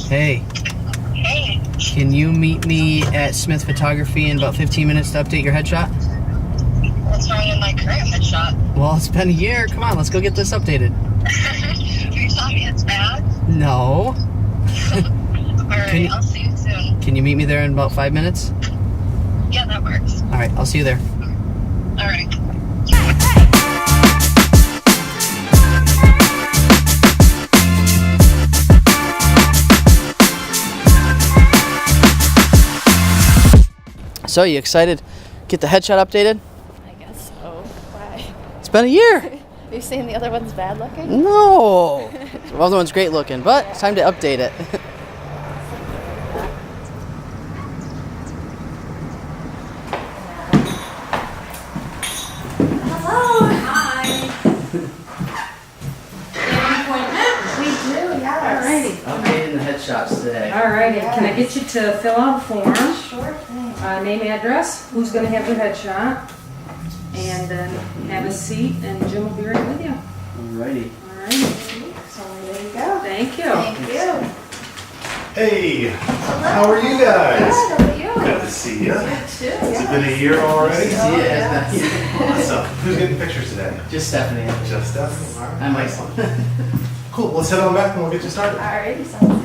Hey, Hey, can you meet me at Smith Photography in about 15 minutes to update your headshot? what's wrong with my current headshot? Well, it's been a year. Come on, let's go get this updated. Are you telling me it's bad? No. Alright, I'll see you soon. Can you meet me there in about 5 minutes? Yeah, that works. All right, I'll see you there. Alright. So, you excited? Get the headshot updated? I guess so. Why? It's been a year. Are you saying the other one's bad looking? No. The other one's great looking, but it's time to update it. Hello. Hi. We do, yes. Updating the headshots today. Alrighty, can I get you to fill out a form? Sure thing. Name, address, who's gonna have your headshot, and then have a seat, and Jim will be right with you. Alrighty. Alright, So there you go. thank you. Thank you. Hey, how are you guys? Good, how are you? Good to see you. Too, It's been a year already. See you. It's been a year. Awesome. Who's getting pictures today? Just Stephanie. Just us. All right. I'm Mike. Cool. Let's head on back and we'll get you started. Alrighty, sounds good.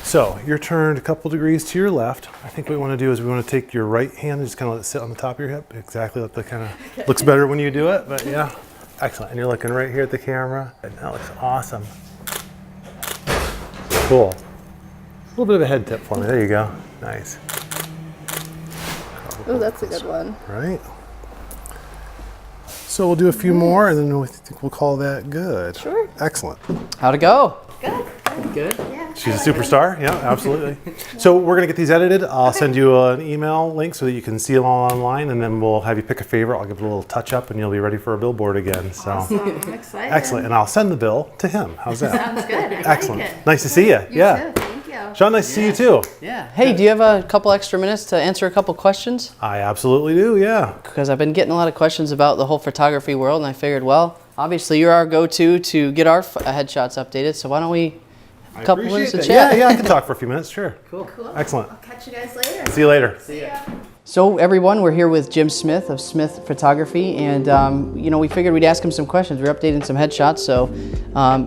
So you're turned a couple degrees to your left. I think what we want to do is we want to take your right hand and just kind of let it sit on the top of your hip. Exactly. Let the kind of looks better when you do it. But yeah, excellent. And you're looking right here at the camera. And that looks awesome. Cool. A little bit of a head tip for me. There you go. Nice. Oh, that's a good one. Right. So we'll do a few more, and then we think we'll call that good. Sure. Excellent. How'd it go? Good. Good. Yeah. She's a superstar. Yeah, absolutely. So we're gonna get these edited. I'll send you an email link so that you can see them all online, and then we'll have you pick a favorite. I'll give it a little touch up, and you'll be ready for a billboard again. So I'm excited. excellent. And I'll send the bill to him. How's that? Sounds good. I Excellent. Like it. Nice to see you. You Yeah. too. Thank you. Sean, nice to see you too. Yeah. Hey, do you have a couple extra minutes to answer a couple questions? I absolutely do. Yeah. Because I've been getting a lot of questions about the whole photography world, and I figured, well, obviously you're our go-to to get our headshots updated, so why don't we a couple minutes to Appreciate chat? that. Yeah, I can talk for a few minutes. Sure. Cool. Cool. Excellent. I'll catch you guys later. See you later. So everyone, we're here with Jim Smith of Smith Photography, and you know, we figured we'd ask him some questions. We're updating some headshots. So,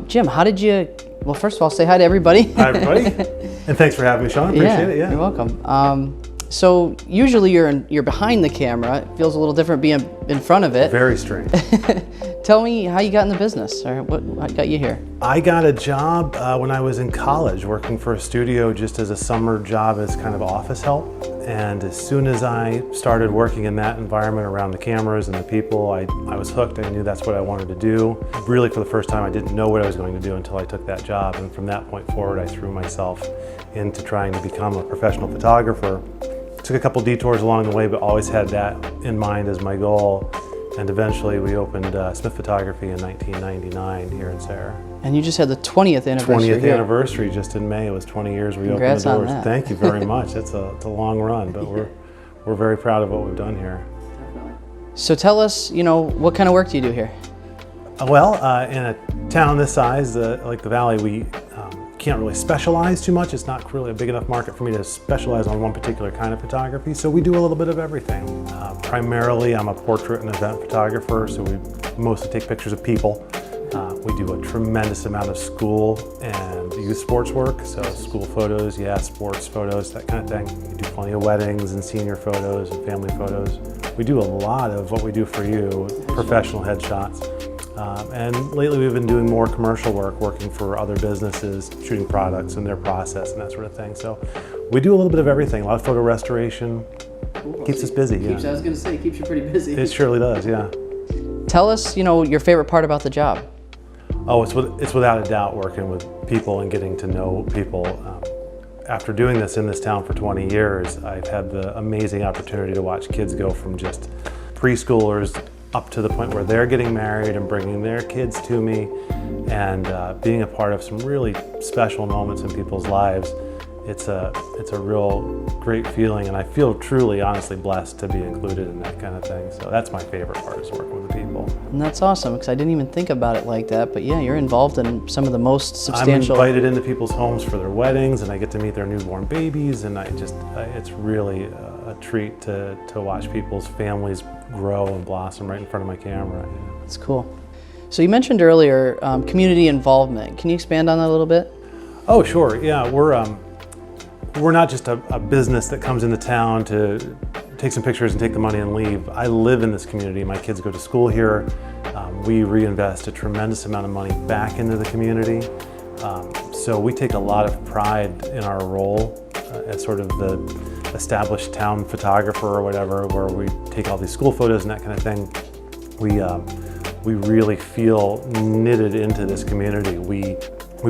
Jim, how did you? Well, first of all, say hi to everybody. Hi, everybody. And thanks for having me, Sean. Appreciate it. Yeah. You're welcome. So usually you're behind the camera. It feels a little different being in front of it. Very strange. Tell me how you got in the business, or what got you here? I got a job when I was in college working for a studio just as a summer job as kind of office help. And as soon as I started working in that environment around the cameras and the people, I was hooked. I knew that's what I wanted to do. Really, for the first time, I didn't know what I was going to do until I took that job. And from that point forward, I threw myself into trying to become a professional photographer. Took a couple detours along the way, but always had that in mind as my goal. And eventually we opened Smith Photography in 1999 here in Sarah. And you just had the 20th anniversary 20th here. anniversary just in May. It was 20 years we Congrats on opened the doors. that. Thank you very much. It's a long run, but we're very proud of what we've done here. So tell us, you know, what kind of work do you do here? Well, in a town this size, like the Valley, we can't really specialize too much. It's not really a big enough market for me to specialize on one particular kind of photography, so we do a little bit of everything. Primarily, I'm a portrait and event photographer, so we mostly take pictures of people. We do a tremendous amount of school and youth sports work, so school photos, yeah, sports photos, that kind of thing. We do plenty of weddings and senior photos and family photos. We do a lot of what we do for you, professional headshots. And lately we've been doing more commercial work, working for other businesses, shooting products and their process and that sort of thing. So we do a little bit of everything, a lot of photo restoration. Keeps us busy, yeah. I was going to say, keeps you pretty busy. It surely does, yeah. Tell us, you know, your favorite part about the job. Oh, it's without a doubt working with people and getting to know people. After doing this in this town for 20 years, I've had the amazing opportunity to watch kids go from just preschoolers up to the point where they're getting married and bringing their kids to me, and being a part of some really special moments in people's lives. It's a real great feeling, and I feel truly, honestly blessed to be included in that kind of thing. So that's my favorite part, is working with the people. And that's awesome because I didn't even think about it like that. But yeah, you're involved in some of the most substantial. I'm invited into people's homes for their weddings, and I get to meet their newborn babies, and it's really a treat to watch people's families grow and blossom right in front of my camera. That's cool. So you mentioned earlier community involvement. Can you expand on that a little bit? Oh, sure. Yeah, we're not just a business that comes into town to take some pictures and take the money and leave. I live in this community. My kids go to school here. We reinvest a tremendous amount of money back into the community. So we take a lot of pride in our role as sort of the established town photographer or whatever, where we take all these school photos and that kind of thing. We really feel knitted into this community. We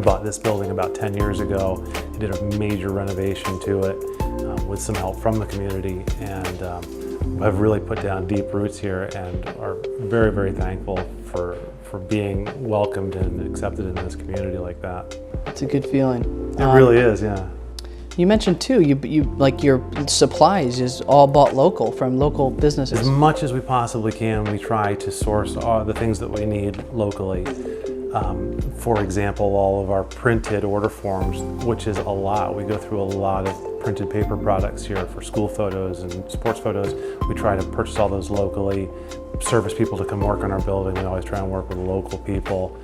bought this building about 10 years ago and did a major renovation to it with some help from the community, and have really put down deep roots here and are very, very thankful for being welcomed and accepted in this community like that. It's a good feeling. It really is, yeah. You mentioned too, you like your supplies is all bought local from local businesses. As much as we possibly can, we try to source all the things that we need locally. For example, all of our printed order forms, which is a lot. We go through a lot of printed paper products here for school photos and sports photos. We try to purchase all those locally, service people to come work on our building. We always try and work with local people.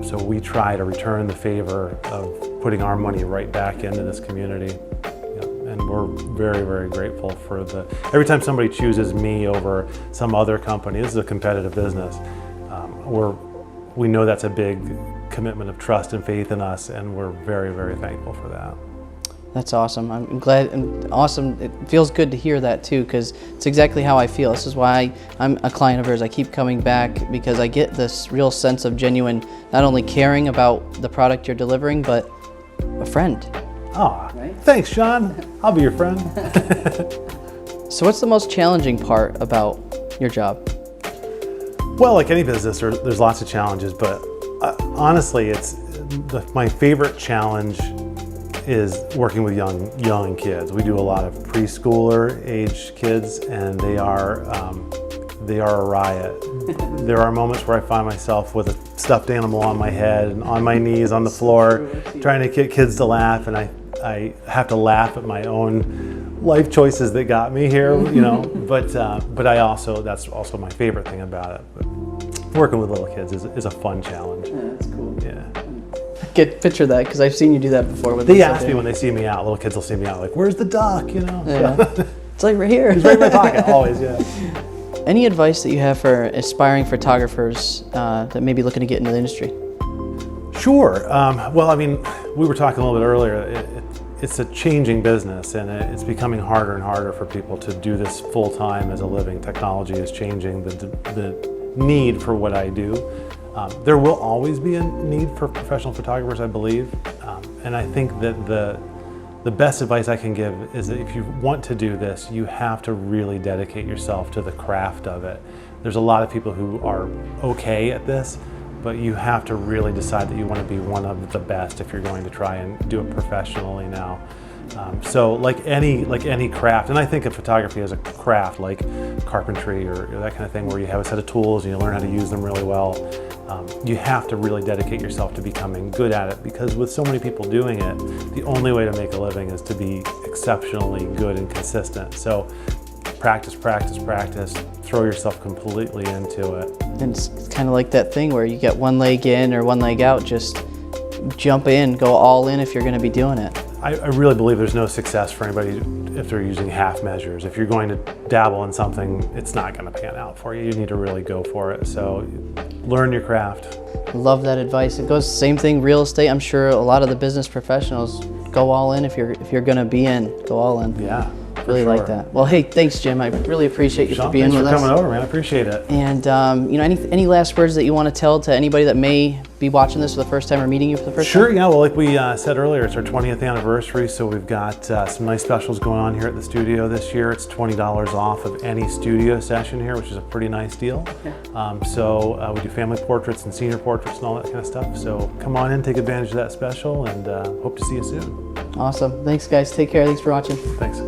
So we try to return the favor of putting our money right back into this community. And we're very, very grateful for every time somebody chooses me over some other company. This is a competitive business. We know that's a big commitment of trust and faith in us, and we're very, very thankful for that. That's awesome. I'm glad and awesome. It feels good to hear that too, because it's exactly how I feel. This is why I'm a client of yours. I keep coming back because I get this real sense of genuine, not only caring about the product you're delivering, but a friend. Aw, thanks, Sean. I'll be your friend. So what's the most challenging part about your job? Well, like any business, there's lots of challenges, but honestly, my favorite challenge is working with young kids. We do a lot of preschooler age kids, and they are a riot. There are moments where I find myself with a stuffed animal on my head and on my knees on the floor, trying to get kids to laugh, and I have to laugh at my own life choices that got me here, you know. But that's also my favorite thing about it. But working with little kids is a fun challenge. Yeah, that's cool. Yeah. Picture that, because I've seen you do that before. They ask me when they see me out. Little kids will see me out, like, "Where's the duck?" You know. Yeah. It's like right here. It's right in my pocket, always. Yeah. Any advice that you have for aspiring photographers that may be looking to get into the industry? Sure. Well, I mean, we were talking a little bit earlier. It's a changing business, and it's becoming harder and harder for people to do this full time as a living. Technology is changing the need for what I do. There will always be a need for professional photographers, I believe, and I think that the best advice I can give is that if you want to do this, you have to really dedicate yourself to the craft of it. There's a lot of people who are okay at this, but you have to really decide that you want to be one of the best if you're going to try and do it professionally now. So like any craft, and I think of photography as a craft like carpentry or that kind of thing, where you have a set of tools and you learn how to use them really well. You have to really dedicate yourself to becoming good at it, because with so many people doing it, the only way to make a living is to be exceptionally good and consistent. So practice, practice, practice, throw yourself completely into it. And it's kind of like that thing where you get one leg in or one leg out, just jump in, go all in if you're going to be doing it. I really believe there's no success for anybody if they're using half measures. If you're going to dabble in something, it's not going to pan out for you. You need to really go for it. So learn your craft. Love that advice. It goes same thing, real estate. I'm sure a lot of the business professionals go all in if you're going to be in. Go all in. Yeah. Really like that. Well, hey, thanks, Jim. I really appreciate you Sean, for being with us. Thanks for coming over, man. I appreciate it. And any last words that you want to tell to anybody that may be watching this for the first time or meeting you for the first time? Sure. Yeah. Well, like we said earlier, it's our 20th anniversary, so we've got some nice specials going on here at the studio this year. It's $20 off of any studio session here, which is a pretty nice deal. Yeah. So we do family portraits and senior portraits and all that kind of stuff. So come on in, take advantage of that special, and hope to see you soon. Awesome. Thanks, guys. Take care. Thanks for watching. Thanks.